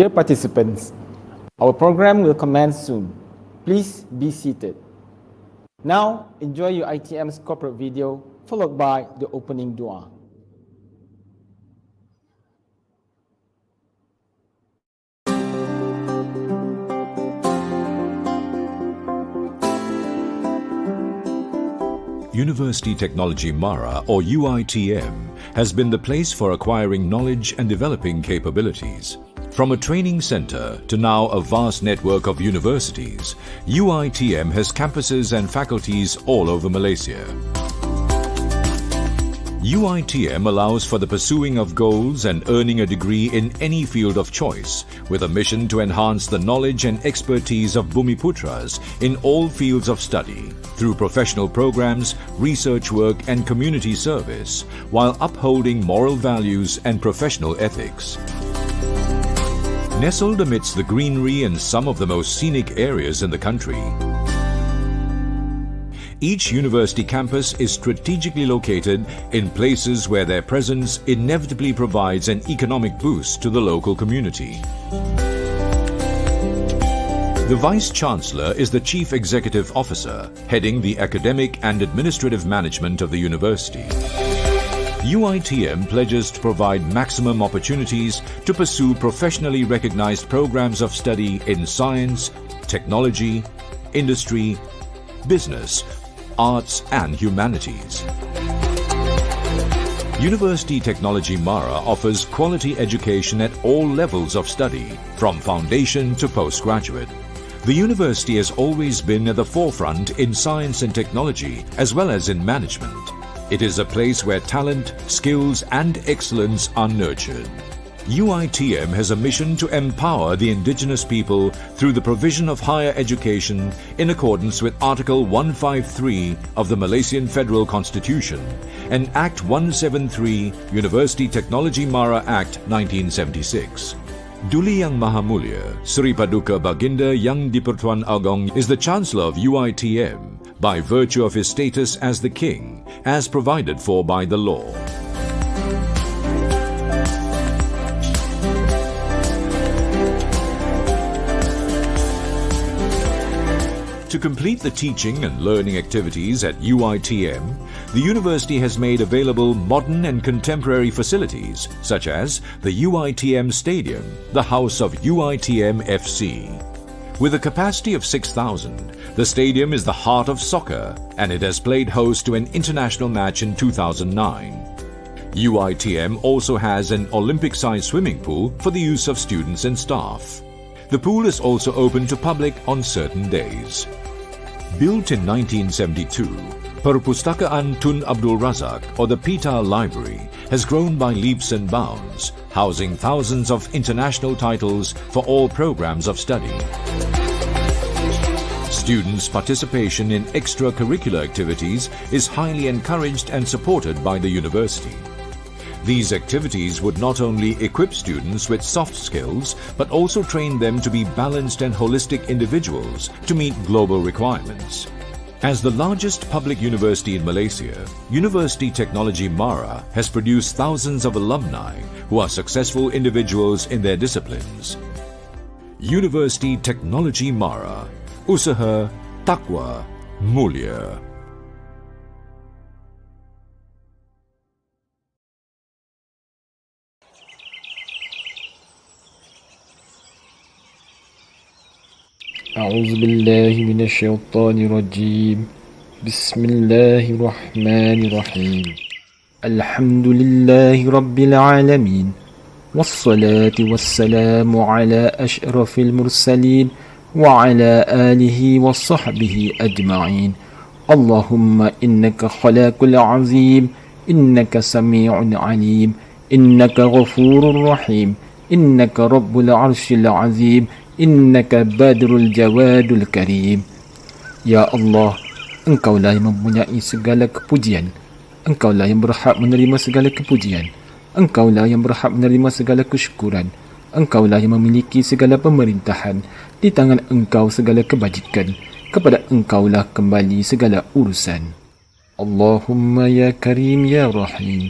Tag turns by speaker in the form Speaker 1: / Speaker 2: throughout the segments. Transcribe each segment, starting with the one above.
Speaker 1: Dear participants, our program will commence soon. Please be seated. Now, enjoy UiTM's corporate video, followed by the opening dua.
Speaker 2: University Technology Mara, or UiTM, has been the place for acquiring knowledge and developing capabilities. From a training center to now a vast network of universities, UiTM has campuses and faculties all over Malaysia. UiTM allows for the pursuing of goals and earning a degree in any field of choice, with a mission to enhance the knowledge and expertise of Bumiputras in all fields of study, through professional programs, research work and community service, while upholding moral values and professional ethics. Nestled amidst the greenery and some of the most scenic areas in the country, each university campus is strategically located in places where their presence inevitably provides an economic boost to the local community. The Vice-Chancellor is the Chief Executive Officer, heading the academic and administrative management of the university. UiTM pledges to provide maximum opportunities to pursue professionally recognized programs of study in science, technology, industry, business, arts and humanities. University Technology Mara offers quality education at all levels of study, from foundation to postgraduate. The university has always been at the forefront in science and technology, as well as in management. It is a place where talent, skills and excellence are nurtured. UiTM has a mission to empower the indigenous people through the provision of higher education in accordance with Article 153 of the Malaysian Federal Constitution and Act 173, University Technology Mara Act 1976. Duli Yang Maha Mulia, Sri Paduka Baginda Yang di-Pertuan Agong is the Chancellor of UiTM by virtue of his status as the King, as provided for by the law. To complete the teaching and learning activities at UiTM, the university has made available modern and contemporary facilities such as the UiTM Stadium, the house of UiTM FC. With a capacity of 6,000, the stadium is the heart of soccer and it has played host to an international match in 2009. UiTM also has an Olympic-sized swimming pool for the use of students and staff. The pool is also open to public on certain days. Built in 1972, Perpustakaan Tun Abdul Razak, or the Pita Library, has grown by leaps and bounds, housing thousands of international titles for all programs of study. Students' participation in extracurricular activities is highly encouraged and supported by the university. These activities would not only equip students with soft skills, but also train them to be balanced and holistic individuals to meet global requirements. As the largest public university in Malaysia, University Technology Mara has produced thousands of alumni who are successful individuals in their disciplines. University Technology Mara, Usaha Takwa Mulia.
Speaker 1: أعوذ بالله من الشيطان الرجيم بسم الله الرحمن الرحيم الحمد لله رب العالمين والصلاة والسلام على أشرف المرسلين وعلى آله وصحبه أجمعين اللهم إنك خلاق العظيم إنك سميع عليم إنك غفور رحيم إنك رب العرش العظيم Innaka badrul jawadul karim. Ya Allah, Engkaulah yang mempunyai segala kepujian. Engkaulah yang berhak menerima segala kepujian. Engkaulah yang berhak menerima segala kesyukuran. Engkaulah yang memiliki segala pemerintahan. Di tangan Engkau segala kebajikan. Kepada Engkaulah kembali segala urusan. Allahumma ya karim ya rahim.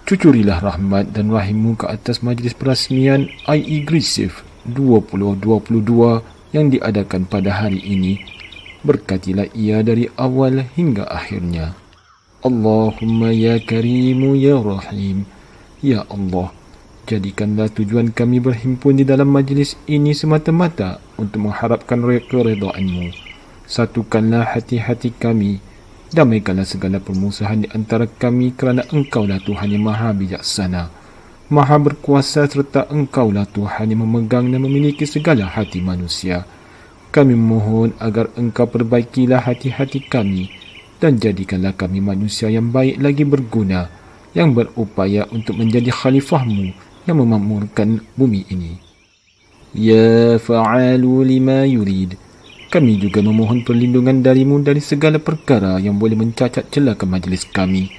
Speaker 1: Cucurilah rahmat dan rahimmu ke atas majlis perasmian IeGRESAFE 2022 yang diadakan pada hari ini. Berkatilah ia dari awal hingga akhirnya. Allahumma ya karimu ya rahim. Ya Allah, jadikanlah tujuan kami berhimpun di dalam majlis ini semata-mata untuk mengharapkan keredaan-Mu. Satukanlah hati-hati kami. Damaikanlah segala permusuhan di antara kami kerana Engkaulah Tuhan yang maha bijaksana, Maha berkuasa serta Engkaulah Tuhan yang memegang dan memiliki segala hati manusia. Kami mohon agar Engkau perbaikilah hati-hati kami dan jadikanlah kami manusia yang baik lagi berguna, yang berupaya untuk menjadi khalifah-Mu yang memakmurkan bumi ini. Ya fa'alu lima yurid. Kami juga memohon perlindungan dari-Mu dari segala perkara yang boleh mencacat celaka majlis kami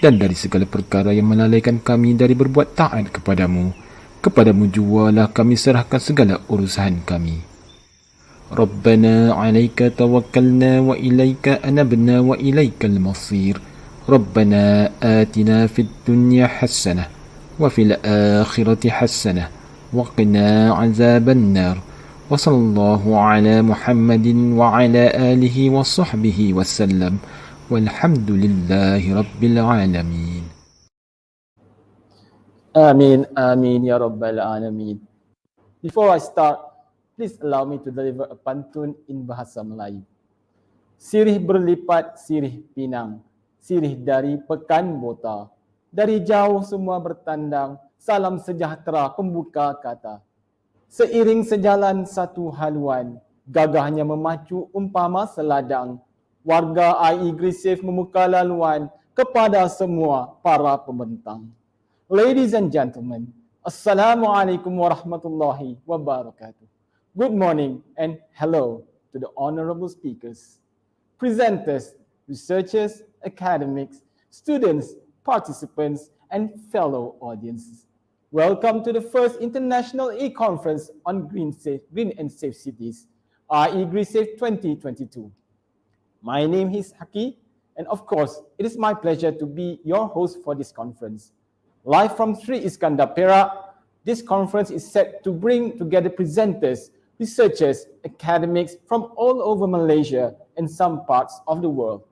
Speaker 1: dan dari segala perkara yang melalaikan kami dari berbuat taat kepadamu. Kepadamu jualah kami serahkan segala urusan kami. Rabbana alaika tawakkalna wa ilaika anabna wa ilaikal masir. Rabbana atina fid dunya hasanah wa fil akhirati hasanah wa qina azaban nar. Wa sallallahu ala Muhammadin wa ala alihi wa sahbihi wa sallam. Walhamdulillahi Rabbil Alamin. Amin, amin, ya Rabbal Alamin. Before I start, please allow me to deliver a pantun in bahasa Melayu. Sirih berlipat, sirih pinang, sirih dari pekan bota. Dari jauh semua bertandang, salam sejahtera pembuka kata. Seiring sejalan satu haluan, gagahnya memacu umpama seladang. Warga IeGRESAFE membuka laluan kepada semua para pembentang. Ladies and gentlemen, Assalamualaikum warahmatullahi wabarakatuh. Good morning and hello to the honorable speakers, presenters, researchers, academics, students, participants, and fellow audiences. Welcome to the first International E-Conference on Green and Safe Cities, IeGRESAFE 2022. My name is Haki, and of course, it is my pleasure to be your host for this conference. Live from Sri Iskandar, Perak, this conference is set to bring together presenters, researchers, academics from all over Malaysia and some parts of the world.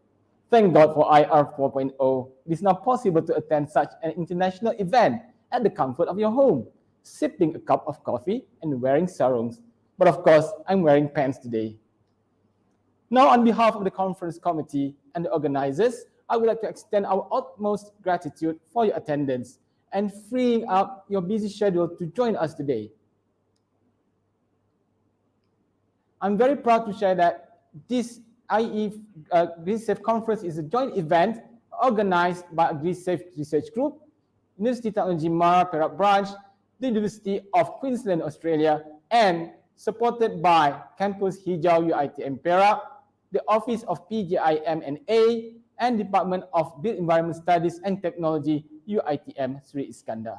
Speaker 1: Thank God for IR 4.0. It is now possible to attend such an international event at the comfort of your home, sipping a cup of coffee and wearing sarongs. But of course, I'm wearing pants today. Now, on behalf of the conference committee and the organizers, I would like to extend our utmost gratitude for your attendance and freeing up your busy schedule to join us today. I'm very proud to share that this GreSAFE conference is a joint event organized by a GreSAFE research group, University Technology Mara Perak branch, the University of Queensland, Australia, and supported by Campus Hijau UiTM Perak, the Office of PGIM&A, and Department of Built Environment Studies and Technology, UiTM Sri Iskandar.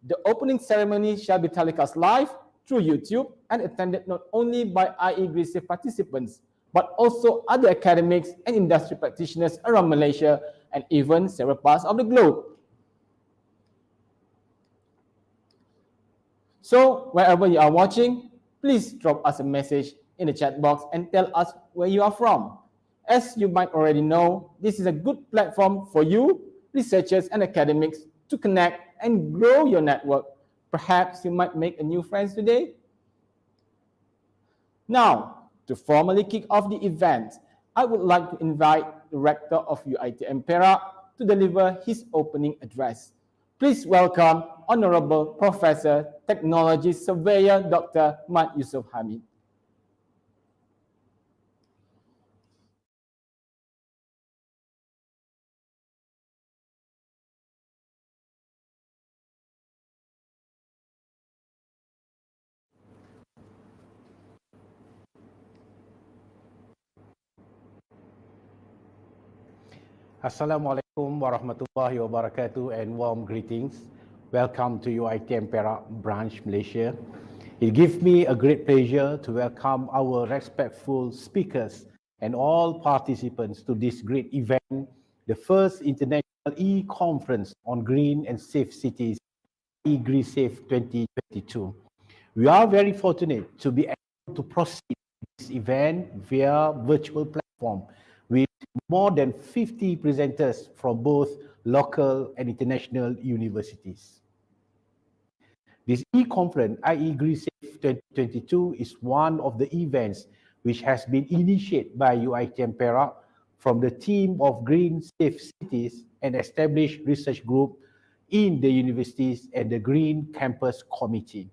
Speaker 1: The opening ceremony shall be telecast live through YouTube and attended not only by IeGRESAFE participants, but also other academics and industry practitioners around Malaysia and even several parts of the globe. So, wherever you are watching, please drop us a message in the chat box and tell us where you are from. As you might already know, this is a good platform for you, researchers and academics, to connect and grow your network. Perhaps you might make a new friends today. Now, to formally kick off the event, I would like to invite the Rector of UiTM Perak to deliver his opening address. Please welcome Honorable Professor, Technology Surveyor, Dr. Mat Yusof Hamid.
Speaker 3: Assalamualaikum warahmatullahi wabarakatuh and warm greetings. Welcome to UiTM Perak branch, Malaysia. It gives me a great pleasure to welcome our respectful speakers and all participants to this great event, the first International E-Conference on Green and Safe Cities, IeGRESAFE 2022. We are very fortunate to be able to proceed this event via virtual platform with more than 50 presenters from both local and international universities. This e-conference, IeGRESAFE 2022, is one of the events which has been initiated by UiTM Perak from the team of Green Safe Cities and established research group in the universities and the Green Campus Committee.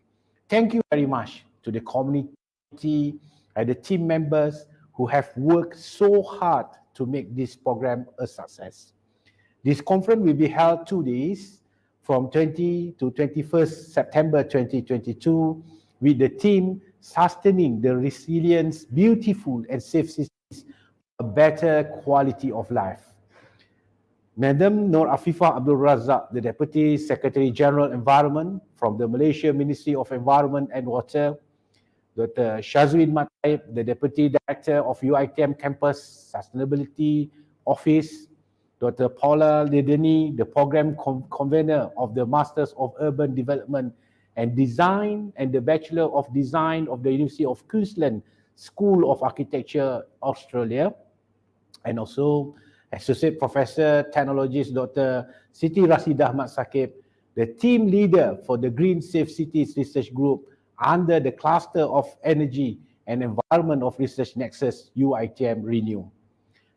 Speaker 3: Thank you very much to the community and the team members who have worked so hard to make this program a success. This conference will be held 2 days from 20 to 21st September 2022 with the theme Sustaining the Resilience, Beautiful and Safe Cities, a Better Quality of Life. Madam Noor Afifah Abdul Razak, the Deputy Secretary General Environment from the Malaysia Ministry of Environment and Water, Dr. Shazwin, Taib, the Deputy Director of UiTM Campus Sustainability Office, Dr. Paula Ledeni, the Program Convener of the Masters of Urban Development and Design and the Bachelor of Design of the University of Queensland School of Architecture, Australia, and also Associate Professor, Technologist, Dr. Siti Rasidah Mat Sakib, the Team Leader for the Green Safe Cities Research Group under the Cluster of Energy and Environment of Research Nexus, UiTM Renew.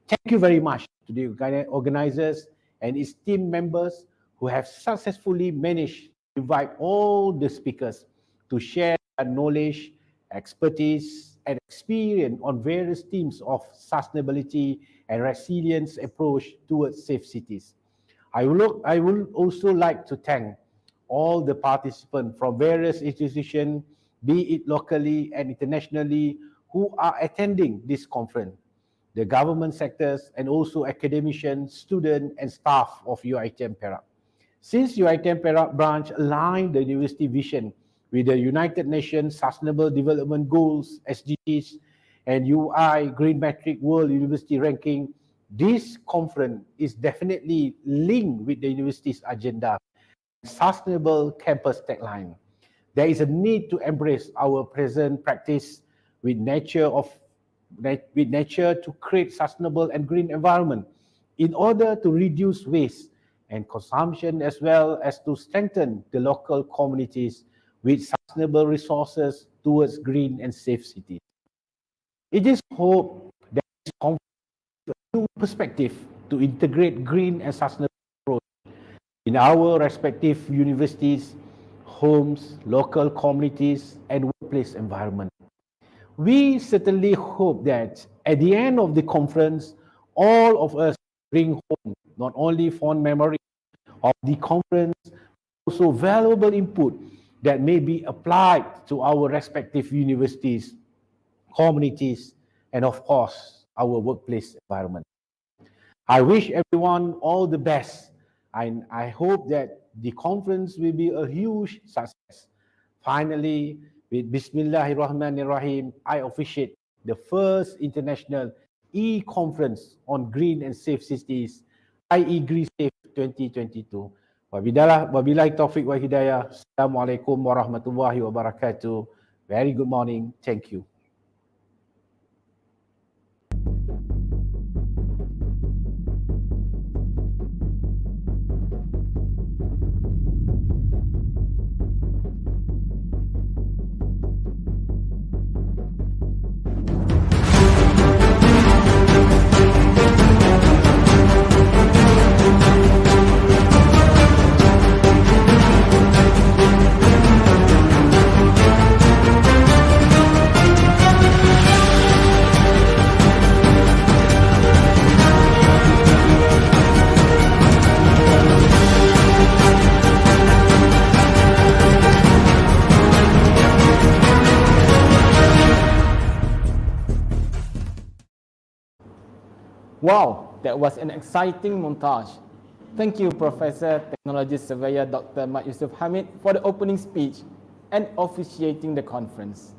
Speaker 3: Thank you very much to the organizers and its team members who have successfully managed to invite all the speakers to share their knowledge, expertise, and experience on various themes of sustainability and resilience approach towards safe cities. I would also like to thank all the participants from various institutions, be it locally and internationally, who are attending this conference, the government sectors, and also academicians, students, and staff of UiTM Perak. Since UiTM Perak branch aligned the university vision with the United Nations Sustainable Development Goals, SDGs, and UI Green Metric World University Ranking, this conference is definitely linked with the university's agenda, Sustainable Campus Tagline. There is a need to embrace our present practice with nature to create sustainable and green environment in order to reduce waste and consumption, as well as to strengthen the local communities with sustainable resources towards green and safe cities. It is hoped that this conference gives a new perspective to integrate green and sustainable approach in our respective universities, homes, local communities, and workplace environment. We certainly hope that at the end of the conference, all of us bring home not only fond memory of the conference, also valuable input that may be applied to our respective universities, communities, and of course, our workplace environment. I wish everyone all the best, and I hope that the conference will be a huge success. Finally, with Bismillahirrahmanirrahim, I officiate the first international e-conference on green and safe cities, IeGRESAFE 2022. Wabillahi taufiq wa hidayah. Assalamualaikum warahmatullahi wabarakatuh. Very good morning. Thank you.
Speaker 1: Wow, that was an exciting montage. Thank you, Professor Technology Surveyor Dr. Mat Yusuf Hamid, for the opening speech and officiating the conference.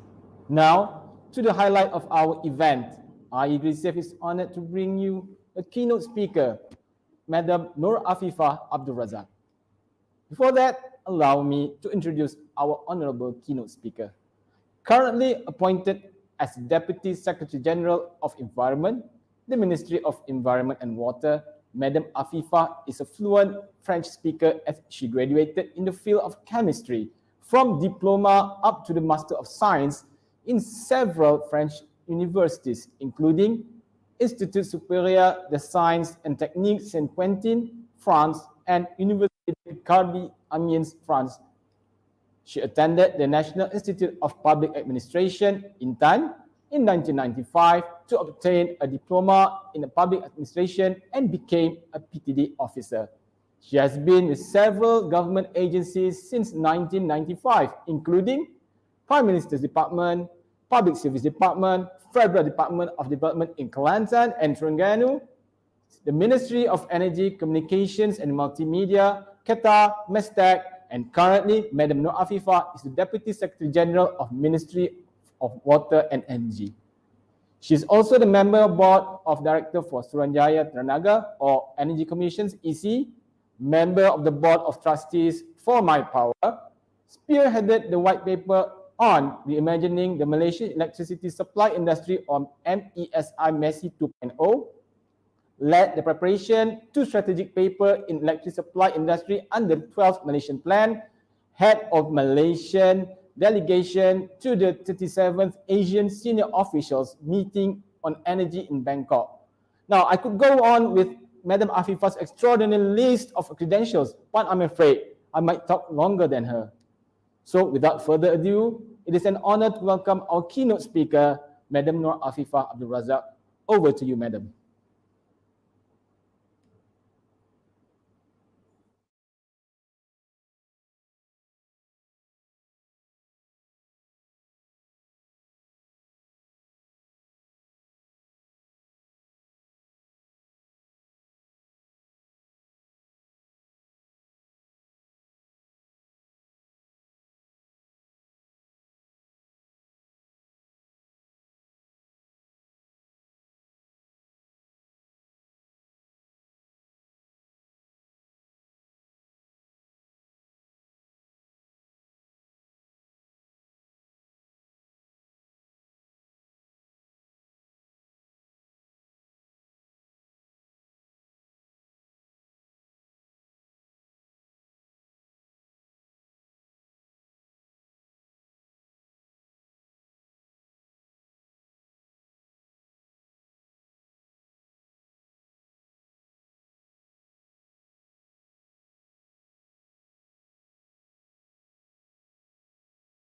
Speaker 1: Now, to the highlight of our event, IeGRESAFE is honored to bring you a keynote speaker, Madam Noor Afifah Abdul Razak. Before that, allow me to introduce our honorable keynote speaker. Currently appointed as Deputy Secretary General of Environment, the Ministry of Environment and Water, Madam Afifah is a fluent French speaker as she graduated in the field of chemistry from diploma up to the Master of Science in several French universities, including Institut Supérieur des Sciences and Techniques Saint-Quentin, France, and Université de Picardie, Amiens, France. She attended the National Institute of Public Administration, INTAN, in 1995 to obtain a diploma in public administration and became a PTD officer. She has been with several government agencies since 1995, including Prime Minister's Department, Public Service Department, Federal Department of Development in Kelantan and Terengganu, the Ministry of Energy, Communications and Multimedia, Qatar, Mestek, and currently, Madam Noor Afifah is the Deputy Secretary General of Ministry of Water and Energy. She is also the member of Board of Director for Suruhanjaya Tenaga or Energy Commission's EC, member of the Board of Trustees for My Power, spearheaded the white paper on reimagining the Malaysian electricity supply industry on MESI 2.0, led the preparation to strategic paper in electricity supply industry under the 12th Malaysian Plan, head of Malaysian delegation to the 37th Asian Senior Officials Meeting on Energy in Bangkok. Now, I could go on with Madam Afifah's extraordinary list of credentials, but I'm afraid I might talk longer than her. So, without further ado, it is an honor to welcome our keynote speaker, Madam Noor Afifah Abdul Razak. Over to you, Madam.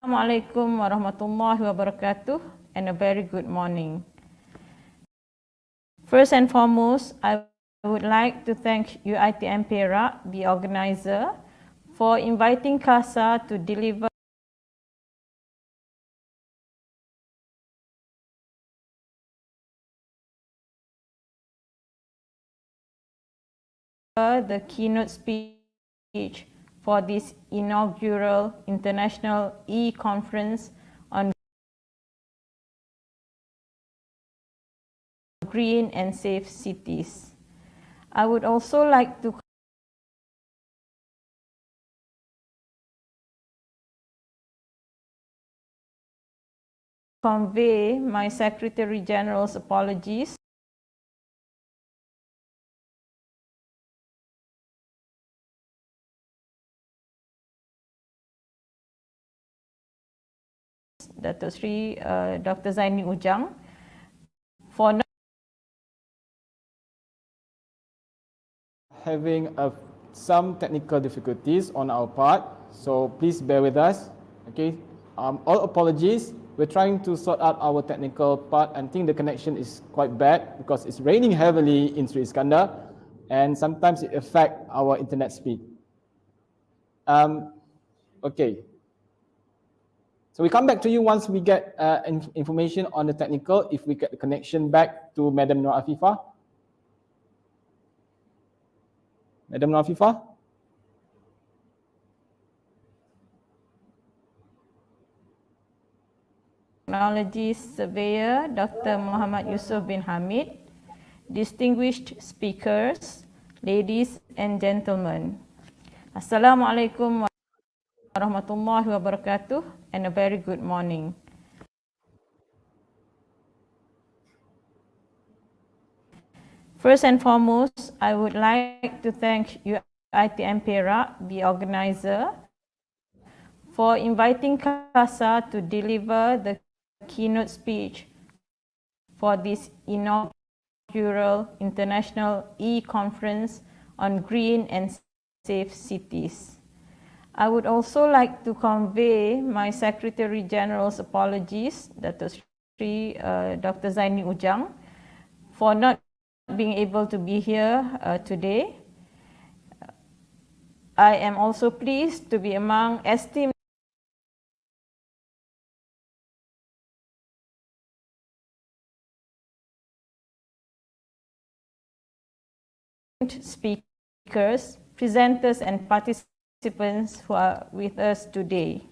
Speaker 4: Assalamualaikum warahmatullahi wabarakatuh and a very good morning. First and foremost, I would like to thank UiTM Perak, the organizer, for inviting CASA to deliver the keynote speech for this inaugural International E-Conference on green and safe cities. I would also like to convey my Secretary General's apologies Datuk Sri Dr. Zaini Ujang for not
Speaker 1: having some technical difficulties on our part, so please bear with us. Okay, all apologies. We're trying to sort out our technical part. I think the connection is quite bad because it's raining heavily in Sri Iskandar, and sometimes it affects our internet speed. Okay. So we come back to you once we get information on the technical, if we get the connection back to Madam Noor Afifah. Madam Noor Afifah?
Speaker 4: Technology Surveyor Dr. Muhammad Yusuf bin Hamid, distinguished speakers, ladies and gentlemen. Assalamualaikum warahmatullahi wabarakatuh and a very good morning. First and foremost, I would like to thank UiTM Perak, the organizer, for inviting CASA to deliver the keynote speech for this inaugural International E-Conference on green and safe cities. I would also like to convey my Secretary General's apologies, Datuk Sri Dr. Zaini Ujang, for not being able to be here today. I am also pleased to be among esteemed speakers, presenters and participants who are with us today.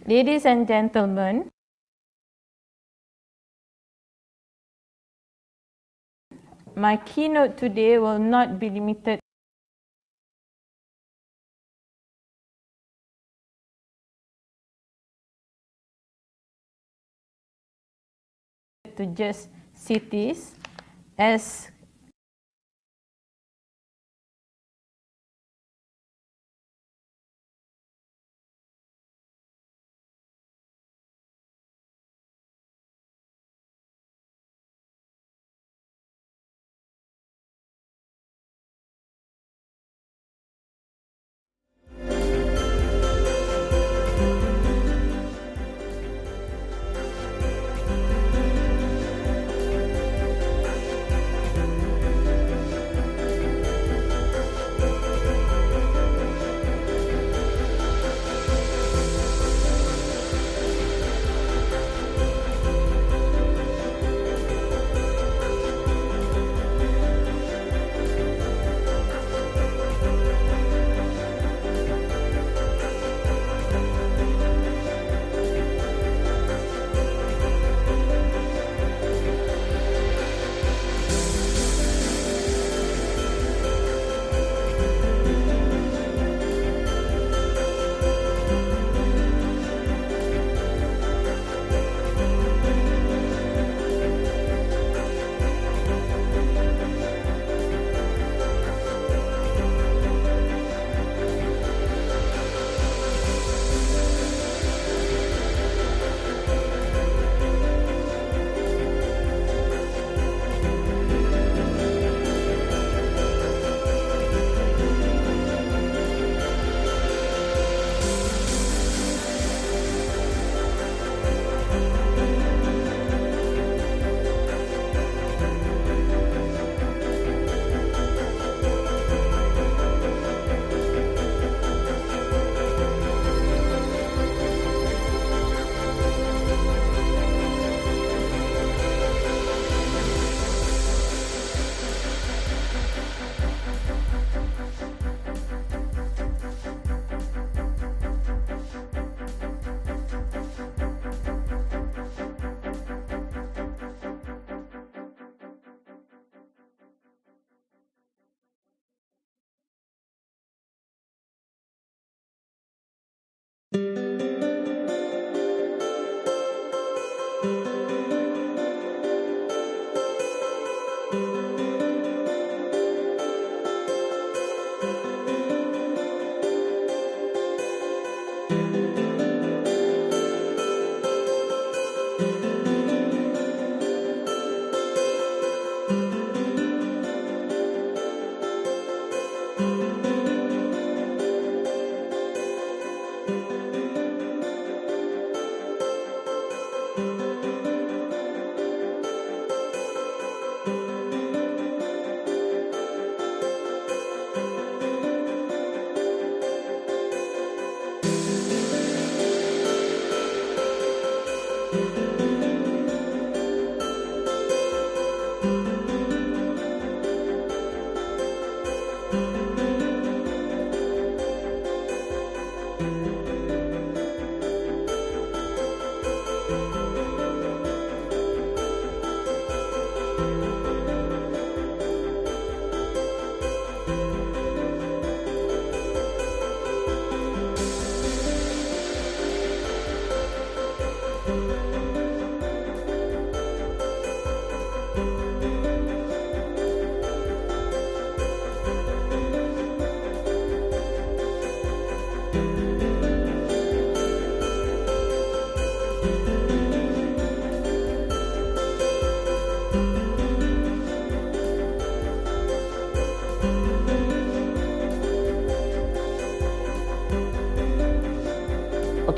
Speaker 4: Ladies and gentlemen, my keynote today will not be limited to just cities, as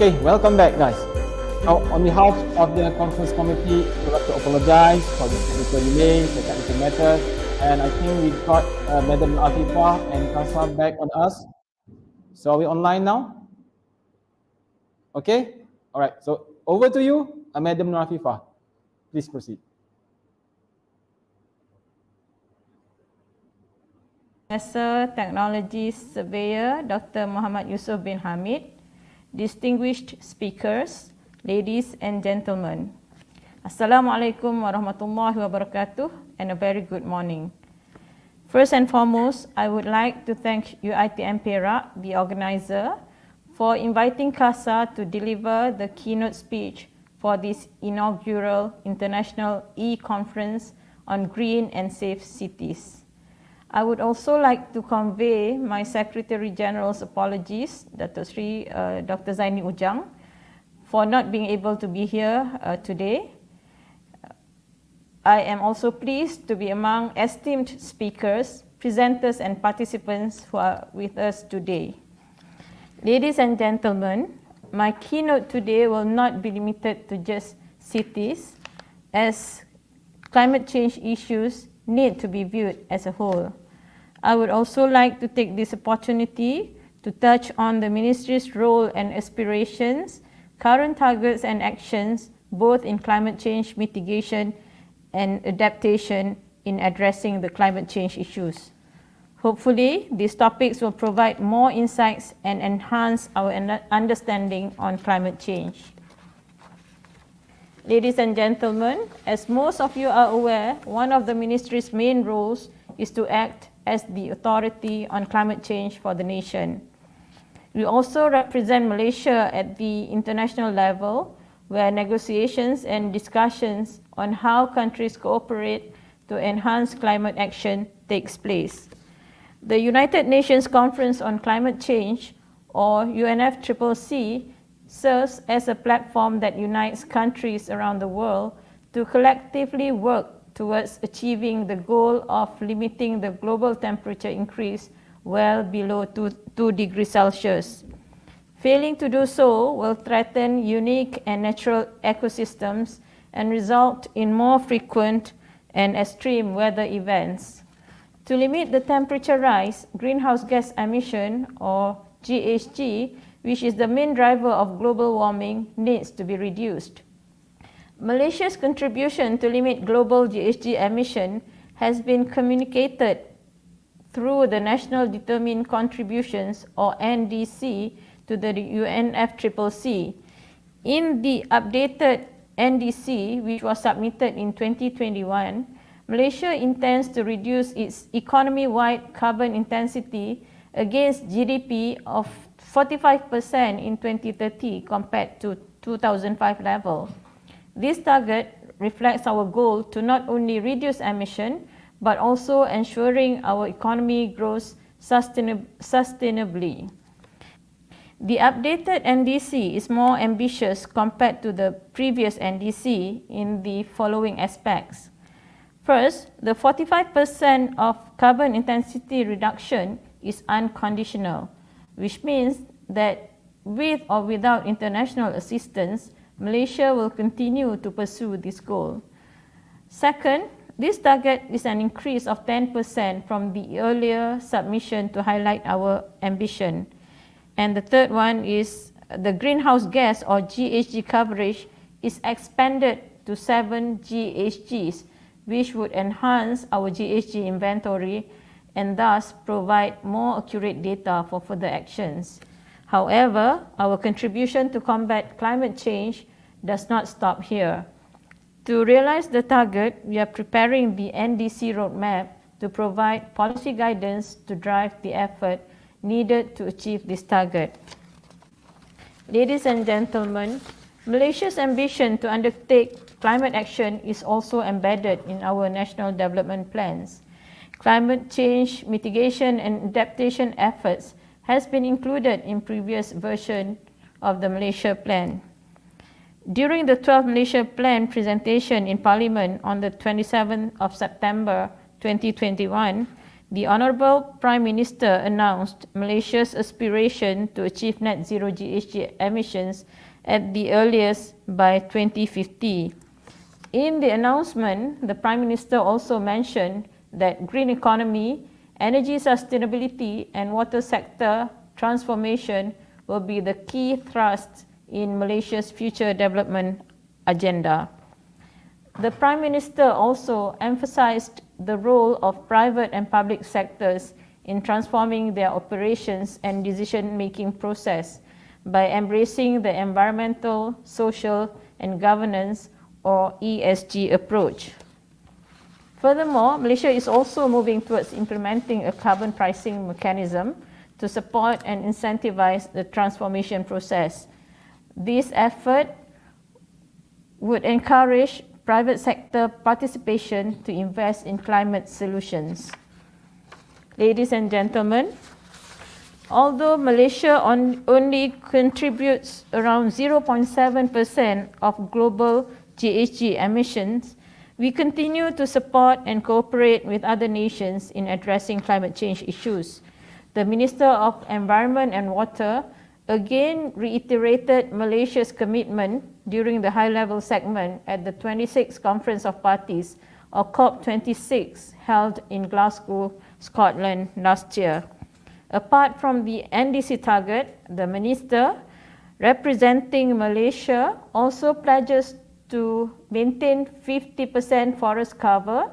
Speaker 1: Okay, welcome back, guys. Now, on behalf of the conference committee, we'd like to apologize for the technical delay, the technical matters, and I think we've got Madam Afifah and Kasa back on us. So are we online now? Okay, all right. So over to you, Madam Afifah. Please proceed.
Speaker 4: Professor Technology Surveyor Dr. Muhammad Yusuf bin Hamid, distinguished speakers, ladies and gentlemen. Assalamualaikum warahmatullahi wabarakatuh and a very good morning. First and foremost, I would like to thank UiTM Perak, the organizer, for inviting CASA to deliver the keynote speech for this inaugural International E-Conference on Green and Safe Cities. I would also like to convey my Secretary General's apologies, Dr. Zaini Ujang, for not being able to be here today. I am also pleased to be among esteemed speakers, presenters and participants who are with us today. Ladies and gentlemen, my keynote today will not be limited to just cities, as climate change issues need to be viewed as a whole. I would also like to take this opportunity to touch on the Ministry's role and aspirations, current targets and actions, both in climate change mitigation and adaptation in addressing the climate change issues. Hopefully, these topics will provide more insights and enhance our understanding on climate change. Ladies and gentlemen, as most of you are aware, one of the Ministry's main roles is to act as the authority on climate change for the nation. We also represent Malaysia at the international level, where negotiations and discussions on how countries cooperate to enhance climate action takes place. The United Nations Conference on Climate Change, or UNFCCC, serves as a platform that unites countries around the world to collectively work towards achieving the goal of limiting the global temperature increase well below 2 degrees Celsius. Failing to do so will threaten unique and natural ecosystems and result in more frequent and extreme weather events. To limit the temperature rise, greenhouse gas emission, or GHG, which is the main driver of global warming, needs to be reduced. Malaysia's contribution to limit global GHG emission has been communicated through the National Determined Contributions, or NDC, to the UNFCCC. In the updated NDC, which was submitted in 2021, Malaysia intends to reduce its economy-wide carbon intensity against GDP of 45% in 2030 compared to 2005 level. This target reflects our goal to not only reduce emission, but also ensuring our economy grows sustainably. The updated NDC is more ambitious compared to the previous NDC in the following aspects. First, the 45% of carbon intensity reduction is unconditional, which means that with or without international assistance, Malaysia will continue to pursue this goal. Second, this target is an increase of 10% from the earlier submission to highlight our ambition. And the third one is the greenhouse gas, or GHG coverage, is expanded to 7 GHGs, which would enhance our GHG inventory and thus provide more accurate data for further actions. However, our contribution to combat climate change does not stop here. To realize the target, we are preparing the NDC roadmap to provide policy guidance to drive the effort needed to achieve this target. Ladies and gentlemen, Malaysia's ambition to undertake climate action is also embedded in our national development plans. Climate change mitigation and adaptation efforts has been included in previous version of the Malaysia Plan. During the 12th Malaysia Plan presentation in Parliament on the 27th of September 2021, the Honourable Prime Minister announced Malaysia's aspiration to achieve net zero GHG emissions at the earliest by 2050. In the announcement, the Prime Minister also mentioned that green economy, energy sustainability, and water sector transformation will be the key thrusts in Malaysia's future development agenda. The Prime Minister also emphasized the role of private and public sectors in transforming their operations and decision-making process by embracing the environmental, social, and governance, or ESG approach. Furthermore, Malaysia is also moving towards implementing a carbon pricing mechanism to support and incentivize the transformation process. This effort would encourage private sector participation to invest in climate solutions. Ladies and gentlemen, although Malaysia only contributes around 0.7% of global GHG emissions, we continue to support and cooperate with other nations in addressing climate change issues. The Minister of Environment and Water again reiterated Malaysia's commitment during the high-level segment at the 26th Conference of Parties, or COP26, held in Glasgow, Scotland last year. Apart from the NDC target, the Minister representing Malaysia also pledges to maintain 50% forest cover,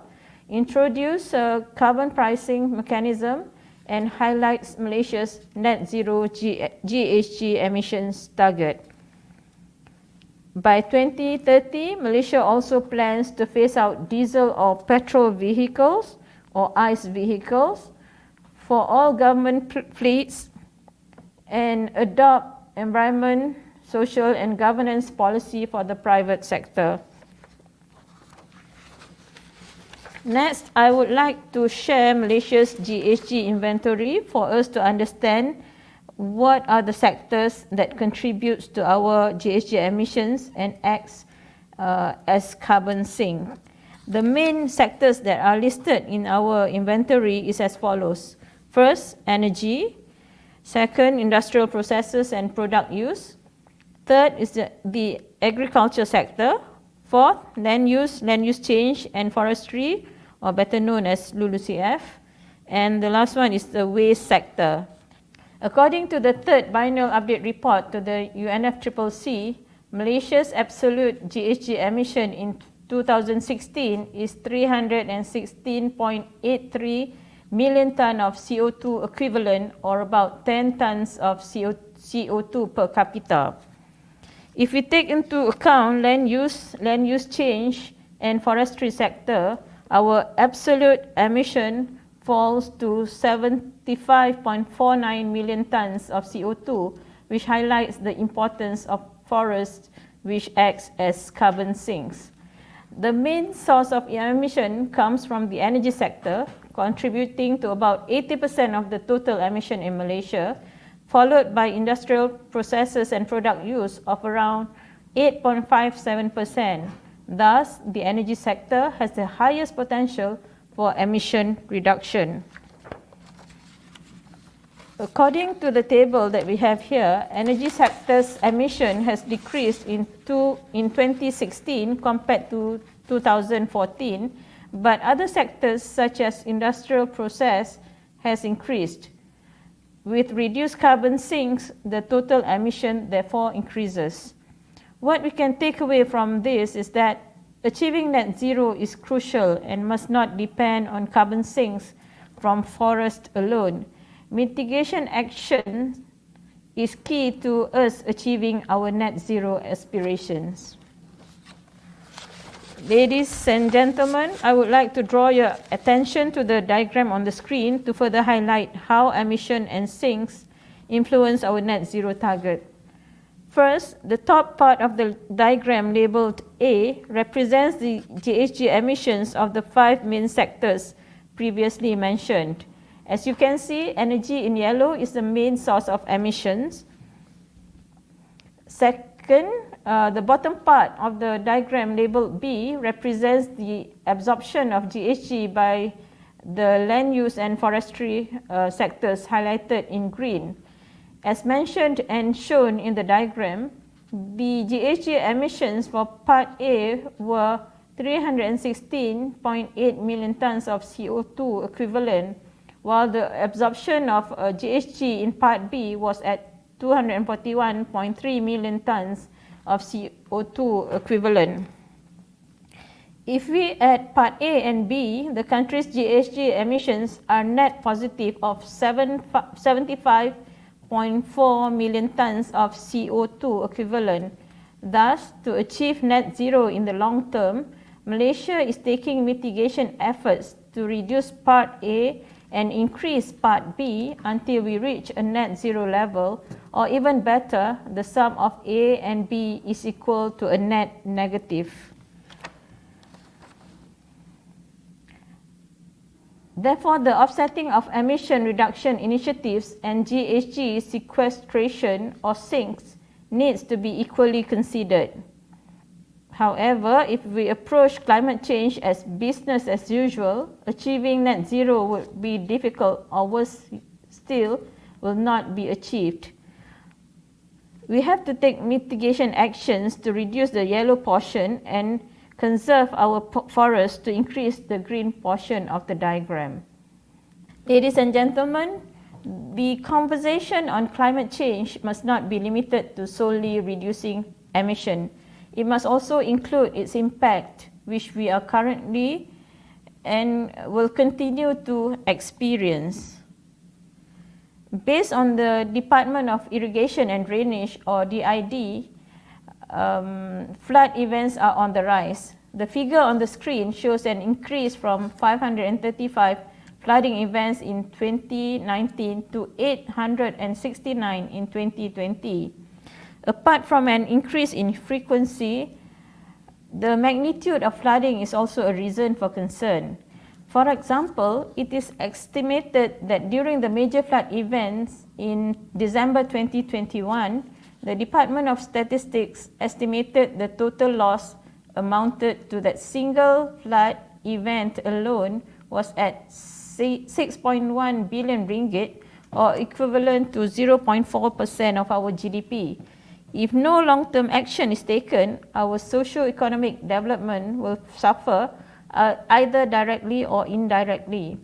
Speaker 4: introduce a carbon pricing mechanism, and highlights Malaysia's net zero GHG emissions target. By 2030, Malaysia also plans to phase out diesel or petrol vehicles or ICE vehicles for all government fleets and adopt environment, social, and governance policy for the private sector. Next, I would like to share Malaysia's GHG inventory for us to understand what are the sectors that contributes to our GHG emissions and acts as carbon sink. The main sectors that are listed in our inventory is as follows. First, energy. Second, industrial processes and product use. Third is the agriculture sector. Fourth, land use change and forestry, or better known as LULUCF. And the last one is the waste sector. According to the third biennial update report to the UNFCCC, Malaysia's absolute GHG emission in 2016 is 316.83 million tonne of CO2 equivalent, or about 10 tonnes of CO2 per capita. If we take into account land use change and forestry sector, our absolute emission falls to 75.49 million tonnes of CO2, which highlights the importance of forests, which acts as carbon sinks. The main source of emission comes from the energy sector, contributing to about 80% of the total emission in Malaysia, followed by industrial processes and product use of around 8.57%. Thus, the energy sector has the highest potential for emission reduction. According to the table that we have here, energy sector's emission has decreased in 2016 compared to 2014, but other sectors such as industrial process has increased. With reduced carbon sinks, the total emission therefore increases. What we can take away from this is that achieving net zero is crucial and must not depend on carbon sinks from forest alone. Mitigation action is key to us achieving our net zero aspirations. Ladies and gentlemen, I would like to draw your attention to the diagram on the screen to further highlight how emission and sinks influence our net zero target. First, the top part of the diagram labeled A represents the GHG emissions of the 5 main sectors previously mentioned. As you can see, energy in yellow is the main source of emissions. Second, the bottom part of the diagram labeled B represents the absorption of GHG by the land use and forestry sectors highlighted in green. As mentioned and shown in the diagram, the GHG emissions for part A were 316.8 million tonnes of CO2 equivalent, while the absorption of GHG in part B was at 241.3 million tonnes of CO2 equivalent. If we add part A and B, the country's GHG emissions are net positive of 75.4 million tonnes of CO2 equivalent. Thus, to achieve net zero in the long term, Malaysia is taking mitigation efforts to reduce part A and increase part B until we reach a net zero level, or even better, the sum of A and B is equal to a net negative. Therefore, the offsetting of emission reduction initiatives and GHG sequestration or sinks needs to be equally considered. However, if we approach climate change as business as usual, achieving net zero would be difficult, or worse still, will not be achieved. We have to take mitigation actions to reduce the yellow portion and conserve our forests to increase the green portion of the diagram. Ladies and gentlemen, the conversation on climate change must not be limited to solely reducing emission. It must also include its impact, which we are currently and will continue to experience. Based on the Department of Irrigation and Drainage, or DID, flood events are on the rise. The figure on the screen shows an increase from 535 flooding events in 2019 to 869 in 2020. Apart from an increase in frequency, the magnitude of flooding is also a reason for concern. For example, it is estimated that during the major flood events in December 2021, the Department of Statistics estimated the total loss amounted to that single flood event alone was at 6.1 billion ringgit, or equivalent to 0.4% of our GDP. If no long-term action is taken, our socio-economic development will suffer either directly or indirectly.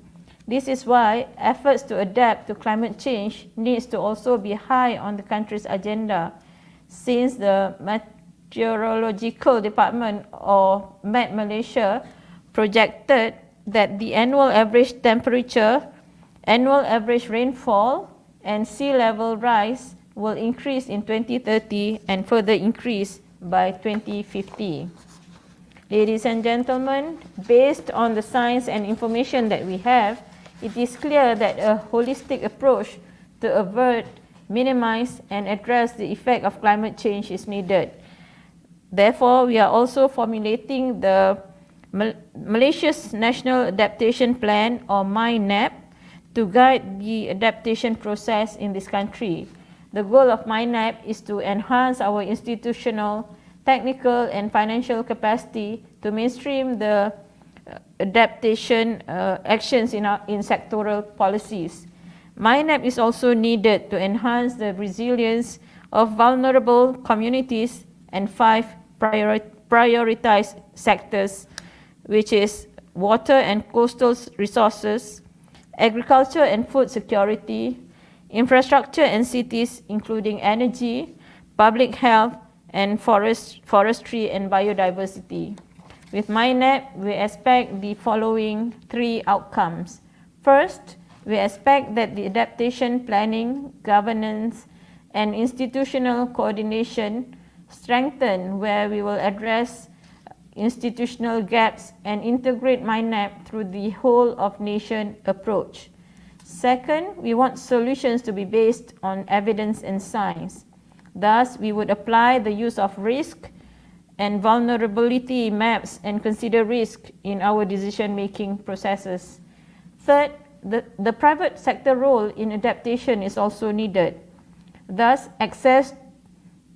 Speaker 4: This is why efforts to adapt to climate change needs to also be high on the country's agenda, since the Meteorological Department or Met Malaysia projected that the annual average temperature, annual average rainfall, and sea level rise will increase in 2030 and further increase by 2050. Ladies and gentlemen, based on the science and information that we have, it is clear that a holistic approach to avert, minimize, and address the effect of climate change is needed. Therefore, we are also formulating the Malaysia's National Adaptation Plan, or MyNAP, to guide the adaptation process in this country. The goal of MyNAP is to enhance our institutional, technical, and financial capacity to mainstream the adaptation actions in sectoral policies. MyNAP is also needed to enhance the resilience of vulnerable communities and 5 prioritized sectors, which is water and coastal resources, agriculture and food security, infrastructure and cities including energy, public health, and forestry and biodiversity. With MyNAP, we expect the following 3 outcomes. First, we expect that the adaptation planning, governance, and institutional coordination strengthen, where we will address institutional gaps and integrate MyNAP through the whole of nation approach. Second, we want solutions to be based on evidence and science. Thus, we would apply the use of risk and vulnerability maps and consider risk in our decision-making processes. Third, the private sector role in adaptation is also needed. Thus, access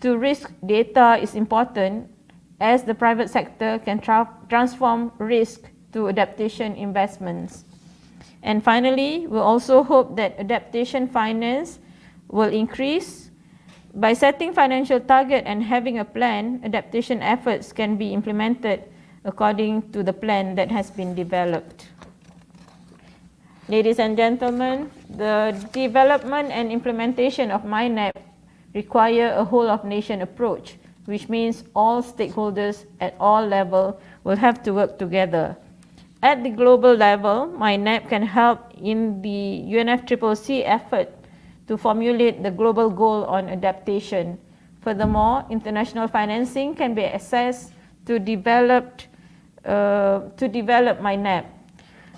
Speaker 4: to risk data is important, as the private sector can transform risk to adaptation investments. And finally, we also hope that adaptation finance will increase. By setting financial target and having a plan, adaptation efforts can be implemented according to the plan that has been developed. Ladies and gentlemen, the development and implementation of MyNAP require a whole of nation approach, which means all stakeholders at all levels will have to work together. At the global level, MyNAP can help in the UNFCCC effort to formulate the global goal on adaptation. Furthermore, international financing can be accessed to develop MyNAP.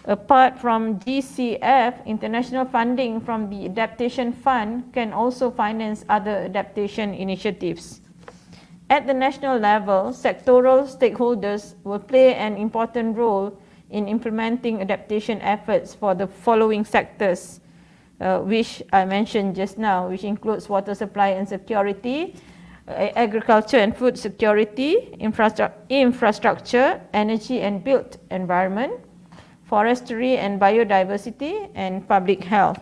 Speaker 4: Apart from GCF, international funding from the Adaptation Fund can also finance other adaptation initiatives. At the national level, sectoral stakeholders will play an important role in implementing adaptation efforts for the following sectors, which I mentioned just now, which includes water supply and security, agriculture and food security, infrastructure, energy and built environment, forestry and biodiversity, and public health.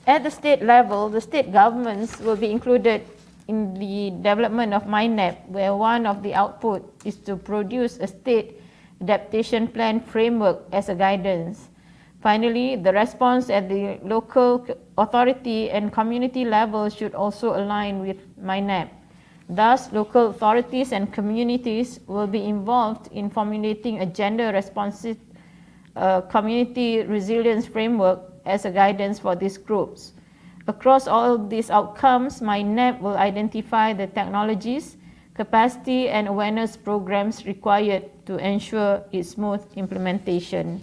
Speaker 4: At the state level, the state governments will be included in the development of MyNAP, where one of the output is to produce a state adaptation plan framework as a guidance. Finally, the response at the local authority and community level should also align with MyNAP. Thus, local authorities and communities will be involved in formulating a gender-responsive community resilience framework as a guidance for these groups. Across all these outcomes, MyNAP will identify the technologies, capacity and awareness programs required to ensure its smooth implementation.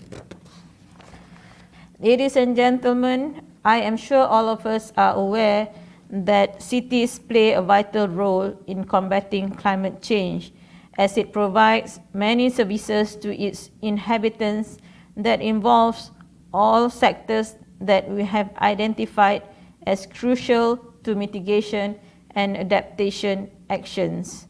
Speaker 4: Ladies and gentlemen, I am sure all of us are aware that cities play a vital role in combating climate change, as it provides many services to its inhabitants that involves all sectors that we have identified as crucial to mitigation and adaptation actions.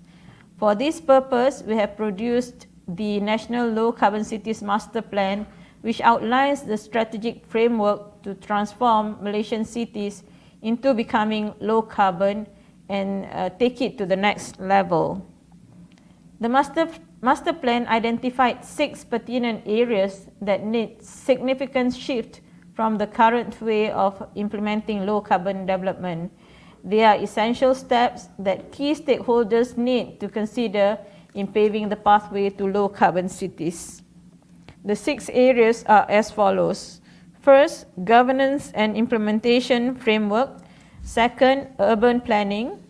Speaker 4: For this purpose, we have produced the National Low Carbon Cities Master Plan, which outlines the strategic framework to transform Malaysian cities into becoming low carbon and take it to the next level. The master plan identified 6 pertinent areas that need significant shift from the current way of implementing low carbon development. They are essential steps that key stakeholders need to consider in paving the pathway to low carbon cities. The 6 areas are as follows. First, governance and implementation framework. Second, urban planning.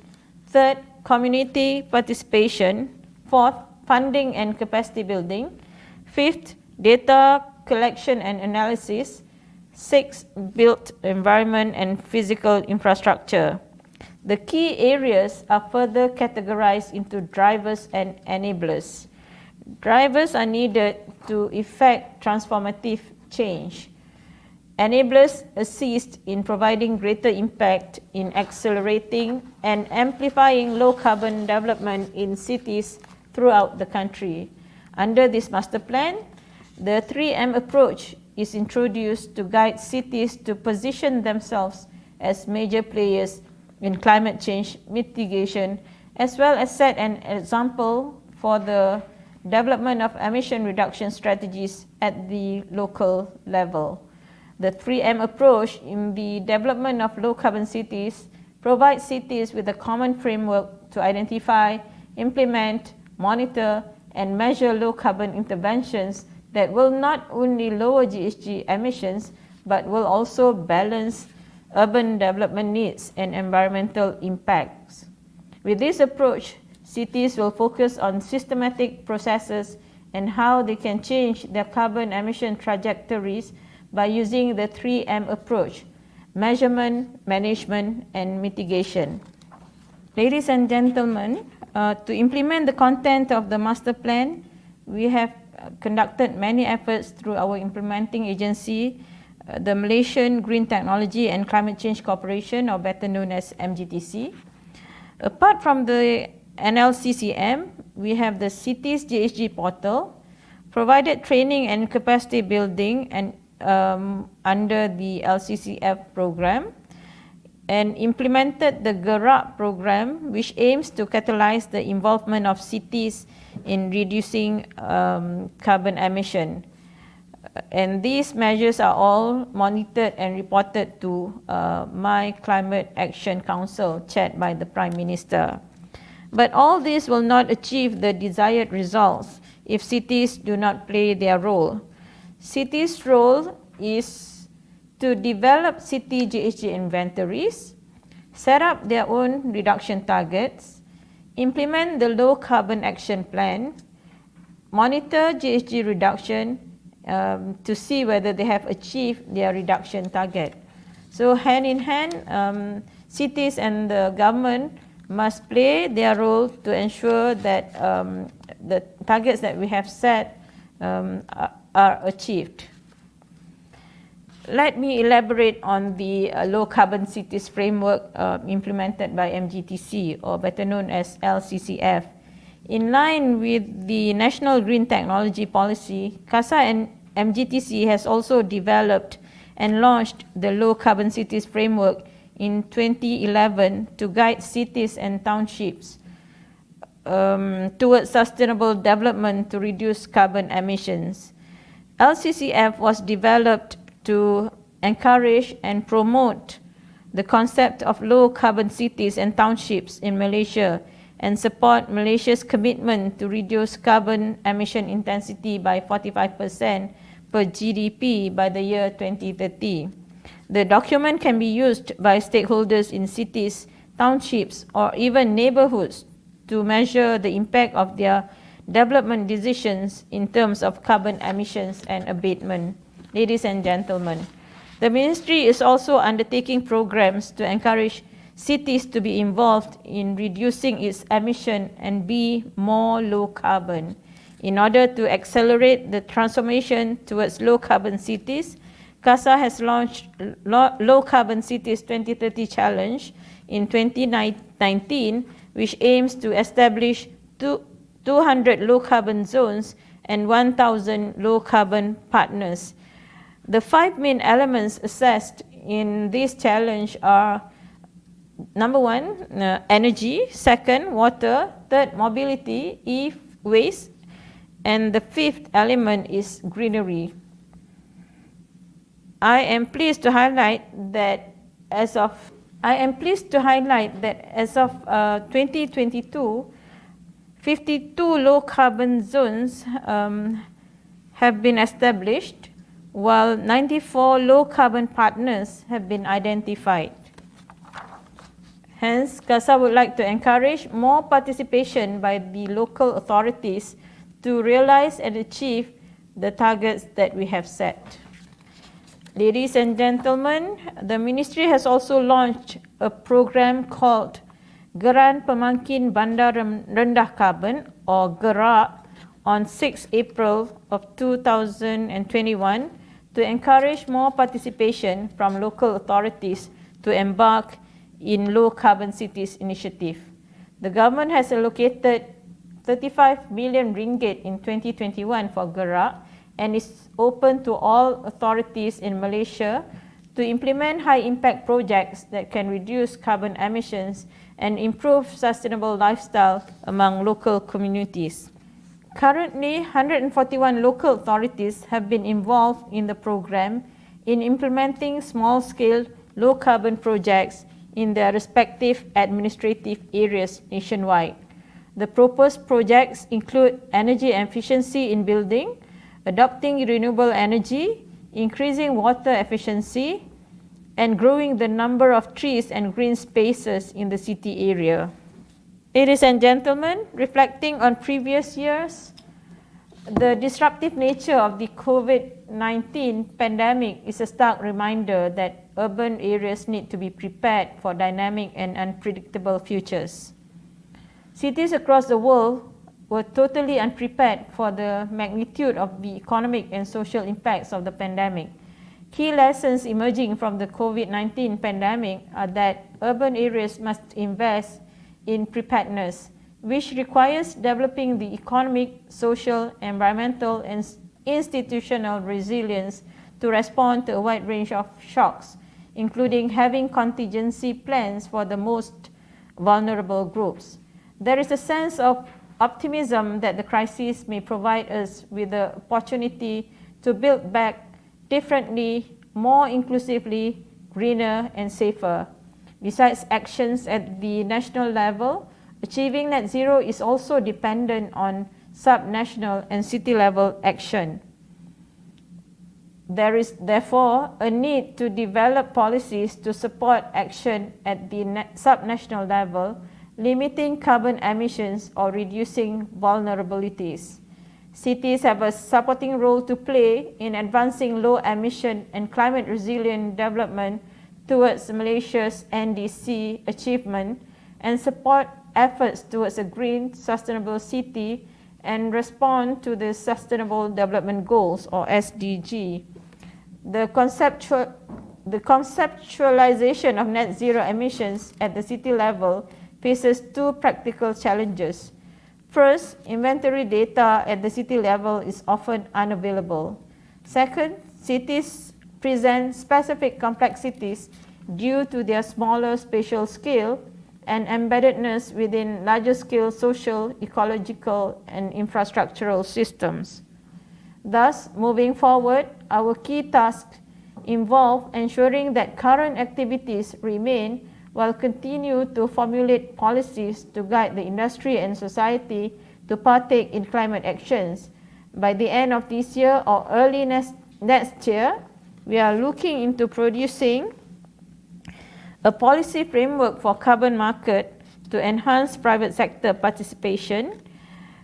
Speaker 4: Third, community participation. Fourth, funding and capacity building. Fifth, data collection and analysis. Sixth, built environment and physical infrastructure. The key areas are further categorized into drivers and enablers. Drivers are needed to effect transformative change. Enablers assist in providing greater impact in accelerating and amplifying low carbon development in cities throughout the country. Under this master plan, the 3M approach is introduced to guide cities to position themselves as major players in climate change mitigation, as well as set an example for the development of emission reduction strategies at the local level. The 3M approach in the development of low carbon cities provides cities with a common framework to identify, implement, monitor, and measure low carbon interventions that will not only lower GHG emissions, but will also balance urban development needs and environmental impacts. With this approach, cities will focus on systematic processes and how they can change their carbon emission trajectories by using the 3M approach: measurement, management, and mitigation. Ladies and gentlemen, to implement the content of the master plan, we have conducted many efforts through our implementing agency, the Malaysian Green Technology and Climate Change Corporation, or better known as MGTC. Apart from the NLCCM, we have the Cities GHG portal, provided training and capacity building and under the LCCF program, and implemented the GreSAFE program, which aims to catalyze the involvement of cities in reducing carbon emission. And these measures are all monitored and reported to My Climate Action Council, chaired by the Prime Minister. But all this will not achieve the desired results if cities do not play their role. Cities' role is to develop city GHG inventories, set up their own reduction targets, implement the low carbon action plan, monitor GHG reduction to see whether they have achieved their reduction target. So hand in hand, cities and the government must play their role to ensure that the targets that we have set are achieved. Let me elaborate on the low carbon cities framework implemented by MGTC, or better known as LCCF. In line with the National Green Technology Policy, CASA and MGTC has also developed and launched the Low Carbon Cities Framework in 2011 to guide cities and townships towards sustainable development to reduce carbon emissions. LCCF was developed to encourage and promote the concept of low carbon cities and townships in Malaysia and support Malaysia's commitment to reduce carbon emission intensity by 45% per GDP by the year 2030. The document can be used by stakeholders in cities, townships, or even neighborhoods to measure the impact of their development decisions in terms of carbon emissions and abatement. Ladies and gentlemen, the Ministry is also undertaking programs to encourage cities to be involved in reducing its emission and be more low carbon. In order to accelerate the transformation towards low carbon cities, CASA has launched Low Carbon Cities 2030 Challenge in 2019, which aims to establish 200 low carbon zones and 1,000 low carbon partners. The 5 main elements assessed in this challenge are: number 1, energy; second, water; third, mobility; waste; and the 5th element is greenery. I am pleased to highlight that as of 2022, 52 low carbon zones have been established, while 94 low carbon partners have been identified. Hence, CASA would like to encourage more participation by the local authorities to realize and achieve the targets that we have set. Ladies and gentlemen, the Ministry has also launched a program called Geran Pemangkin Bandar Rendah Carbon, or GERAC, on 6 April of 2021 to encourage more participation from local authorities to embark in Low Carbon Cities initiative. The government has allocated 35 million ringgit in 2021 for GERAC and is open to all authorities in Malaysia to implement high-impact projects that can reduce carbon emissions and improve sustainable lifestyle among local communities. Currently, 141 local authorities have been involved in the program in implementing small-scale low-carbon projects in their respective administrative areas nationwide. The proposed projects include energy efficiency in building, adopting renewable energy, increasing water efficiency, and growing the number of trees and green spaces in the city area. Ladies and gentlemen, reflecting on previous years, the disruptive nature of the COVID-19 pandemic is a stark reminder that urban areas need to be prepared for dynamic and unpredictable futures. Cities across the world were totally unprepared for the magnitude of the economic and social impacts of the pandemic. Key lessons emerging from the COVID-19 pandemic are that urban areas must invest in preparedness, which requires developing the economic, social, environmental, and institutional resilience to respond to a wide range of shocks, including having contingency plans for the most vulnerable groups. There is a sense of optimism that the crisis may provide us with the opportunity to build back differently, more inclusively, greener, and safer. Besides actions at the national level, achieving net zero is also dependent on sub-national and city-level action. There is therefore a need to develop policies to support action at the sub-national level, limiting carbon emissions or reducing vulnerabilities. Cities have a supporting role to play in advancing low emission and climate resilient development towards Malaysia's NDC achievement and support efforts towards a green, sustainable city and respond to the Sustainable Development Goals, or SDG. The conceptualization of net zero emissions at the city level faces two practical challenges. First, inventory data at the city level is often unavailable. Second, cities present specific complexities due to their smaller spatial scale and embeddedness within larger scale social, ecological, and infrastructural systems. Thus, moving forward, our key tasks involve ensuring that current activities remain while continue to formulate policies to guide the industry and society to partake in climate actions. By the end of this year or early next year, we are looking into producing a policy framework for carbon market to enhance private sector participation,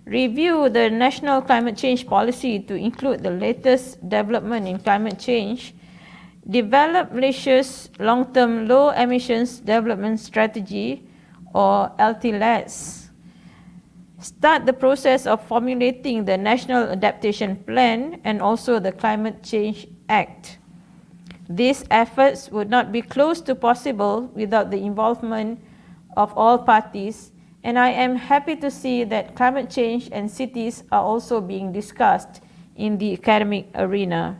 Speaker 4: review the national climate change policy to include the latest development in climate change, develop Malaysia's long-term low emissions development strategy, or LTLES, start the process of formulating the National Adaptation Plan and also the Climate Change Act. These efforts would not be close to possible without the involvement of all parties, and I am happy to see that climate change and cities are also being discussed in the academic arena.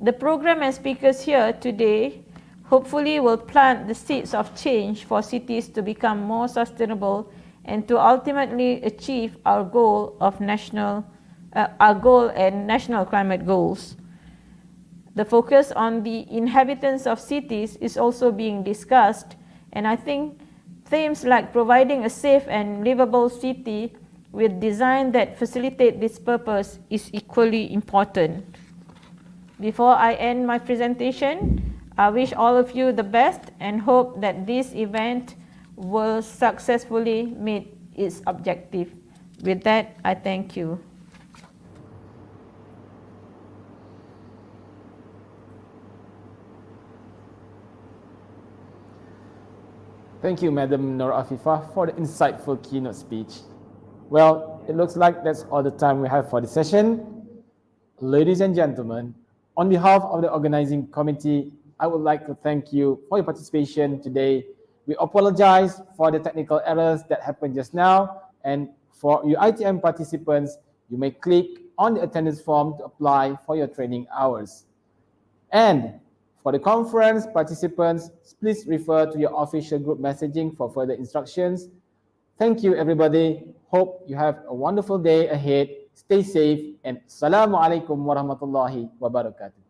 Speaker 4: The program and speakers here today hopefully will plant the seeds of change for cities to become more sustainable and to ultimately achieve our goal and national climate goals. The focus on the inhabitants of cities is also being discussed, and I think themes like providing a safe and livable city with design that facilitate this purpose is equally important. Before I end my presentation, I wish all of you the best and hope that this event will successfully meet its objective. With that, I thank you.
Speaker 1: Thank you, Madam Noor Afifah, for the insightful keynote speech. Well, it looks like that's all the time we have for the session. Ladies and gentlemen, on behalf of the organizing committee, I would like to thank you for your participation today. We apologize for the technical errors that happened just now, and for UiTM participants, you may click on the attendance form to apply for your training hours. And for the conference participants, please refer to your official group messaging for further instructions. Thank you, everybody. Hope you have a wonderful day ahead. Stay safe, and Assalamu alaikum warahmatullahi wabarakatuh.